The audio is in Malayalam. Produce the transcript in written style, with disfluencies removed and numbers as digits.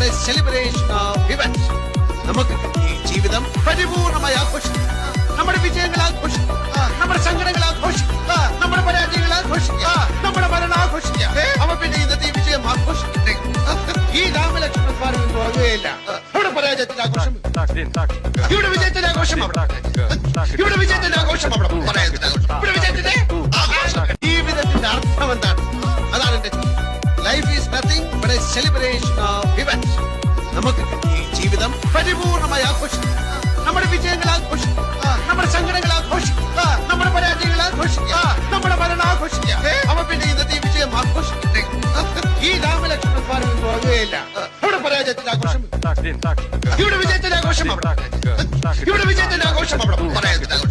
but a celebration of events. നമുക്ക് ഈ ജീവിതം പരിപൂർണമായി ആഘോഷിക്കാം. നമ്മുടെ വിജയങ്ങൾ ആഘോഷിക്കാം, നമ്മുടെ സങ്കടങ്ങൾ ആഘോഷിക്കാം, നമ്മുടെ പരാജയങ്ങൾ ആഘോഷിക്കാം, നമ്മുടെ മരണം ആഘോഷിക്കാം. അവ പിന്നെ ഇന്നത്തെ ഈ വിജയം ആഘോഷിക്കട്ടെ. ഈ രാമലക്ഷ്മണന്മാർ ഉറങ്ങുകയില്ല. ഇവിടെ പരാജയത്തിന്റെ ആഘോഷം, ഇവിടെ വിജയത്തിന്റെ ആഘോഷം, ഇവിടെ വിജയത്തിന്റെ ആഘോഷം, അവിടെ പരാജയത്തിന്റെ ആഘോഷം, ഇവിടെ വിജയത്തിന്റെ ആഘോഷം. ജീവിതത്തിന്റെ അർത്ഥം എന്താണ്? അതാണ് എന്റെ life is nothing but A celebration of events. നമുക്ക് ഈ ജീവിതം പരിപൂർണമായി ആഘോഷിക്കാം. നമ്മുടെ വിജയങ്ങൾ ആഘോഷിക്കാം, നമ്മുടെ സങ്കടങ്ങൾ ആഘോഷിക്കാം, നമ്മുടെ പരാജയങ്ങൾ ആഘോഷിക്കാം, നമ്മുടെ മരണം ആഘോഷിക്കാം. അവ പിന്നെ ഇന്നത്തെ ഈ വിജയം ആഘോഷിക്കട്ടെ. ഈ രാമലക്ഷ്മണന്മാർ ഉറങ്ങുകയില്ല. ഇവിടെ പരാജയത്തിന്റെ ആഘോഷം, ഇവിടെ വിജയത്തിന്റെ ആഘോഷം, ഇവിടെ വിജയത്തിന്റെ ആഘോഷം, അവിടെ പരാജയത്തിന്റെ ആഘോഷം.